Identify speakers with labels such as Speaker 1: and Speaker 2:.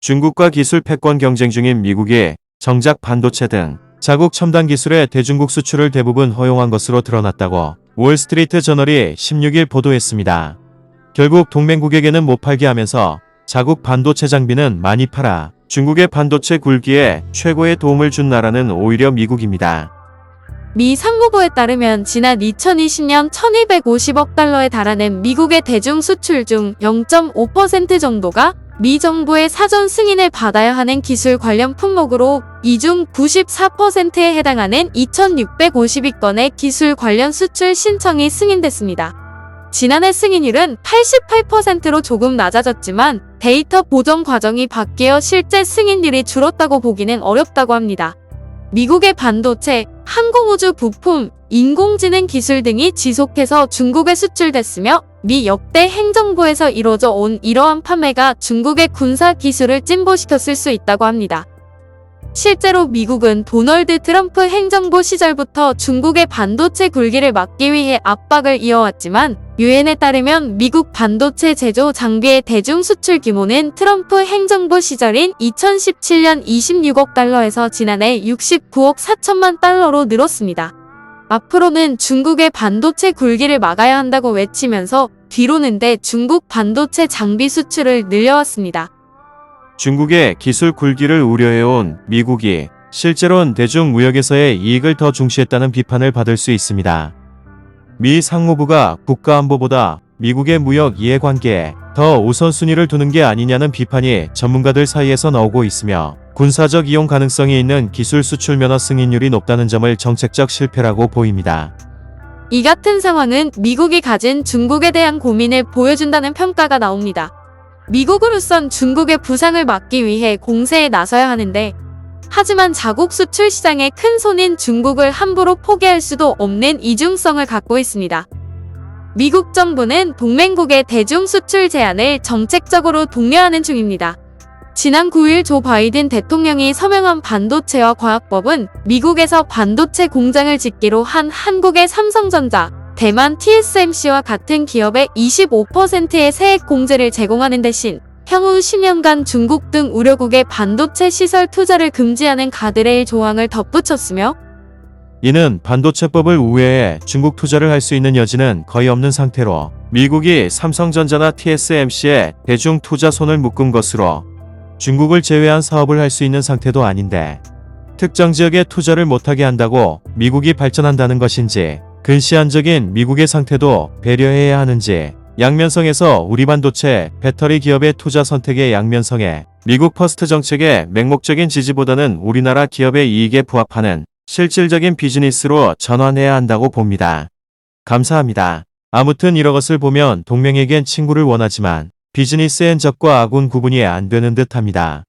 Speaker 1: 중국과 기술 패권 경쟁 중인 미국이 정작 반도체 등 자국 첨단 기술의 대중국 수출을 대부분 허용한 것으로 드러났다고 월스트리트 저널이 16일 보도했습니다. 결국 동맹국에게는 못 팔게 하면서 자국 반도체 장비는 많이 팔아 중국의 반도체 굴기에 최고의 도움을 준 나라는 오히려 미국입니다.
Speaker 2: 미 상무부에 따르면 지난 2020년 1250억 달러에 달하는 미국의 대중 수출 중 0.5% 정도가 미 정부의 사전 승인을 받아야 하는 기술 관련 품목으로 이 중 94%에 해당하는 2652건의 기술 관련 수출 신청이 승인됐습니다. 지난해 승인율은 88%로 조금 낮아졌지만 데이터 보정 과정이 바뀌어 실제 승인율이 줄었다고 보기는 어렵다고 합니다. 미국의 반도체, 항공우주 부품, 인공지능 기술 등이 지속해서 중국에 수출됐으며 미 역대 행정부에서 이루어져 온 이러한 판매가 중국의 군사 기술을 찜보시켰을 수 있다고 합니다. 실제로 미국은 도널드 트럼프 행정부 시절부터 중국의 반도체 굴기를 막기 위해 압박을 이어왔지만 유엔에 따르면 미국 반도체 제조 장비의 대중 수출 규모는 트럼프 행정부 시절인 2017년 26억 달러에서 지난해 69억 4천만 달러로 늘었습니다. 앞으로는 중국의 반도체 굴기를 막아야 한다고 외치면서 뒤로는 중국 반도체 장비 수출을 늘려왔습니다.
Speaker 1: 중국의 기술 굴기를 우려해온 미국이 실제로는 대중무역에서의 이익을 더 중시했다는 비판을 받을 수 있습니다. 미 상무부가 국가안보보다 미국의 무역 이해관계에 더 우선순위를 두는 게 아니냐는 비판이 전문가들 사이에서 나오고 있으며 군사적 이용 가능성이 있는 기술 수출 면허 승인율이 높다는 점을 정책적 실패라고 보입니다.
Speaker 2: 이 같은 상황은 미국이 가진 중국에 대한 고민을 보여준다는 평가가 나옵니다. 미국으로선 중국의 부상을 막기 위해 공세에 나서야 하는데 하지만 자국 수출 시장의 큰 손인 중국을 함부로 포기할 수도 없는 이중성을 갖고 있습니다. 미국 정부는 동맹국의 대중 수출 제한을 정책적으로 독려하는 중입니다. 지난 9일 조 바이든 대통령이 서명한 반도체와 과학법은 미국에서 반도체 공장을 짓기로 한 한국의 삼성전자, 대만 TSMC와 같은 기업에 25%의 세액 공제를 제공하는 대신 향후 10년간 중국 등 우려국의 반도체 시설 투자를 금지하는 가드레일 조항을 덧붙였으며
Speaker 1: 이는 반도체법을 우회해 중국 투자를 할 수 있는 여지는 거의 없는 상태로 미국이 삼성전자나 TSMC에 대중 투자 손을 묶은 것으로 중국을 제외한 사업을 할 수 있는 상태도 아닌데 특정 지역에 투자를 못하게 한다고 미국이 발전한다는 것인지 근시안적인 미국의 상태도 배려해야 하는지 양면성에서 우리 반도체, 배터리 기업의 투자 선택의 양면성에 미국 퍼스트 정책의 맹목적인 지지보다는 우리나라 기업의 이익에 부합하는 실질적인 비즈니스로 전환해야 한다고 봅니다. 감사합니다. 아무튼 이런 것을 보면 동맹에겐 친구를 원하지만 비즈니스 앤 적과 아군 구분이 안 되는 듯 합니다.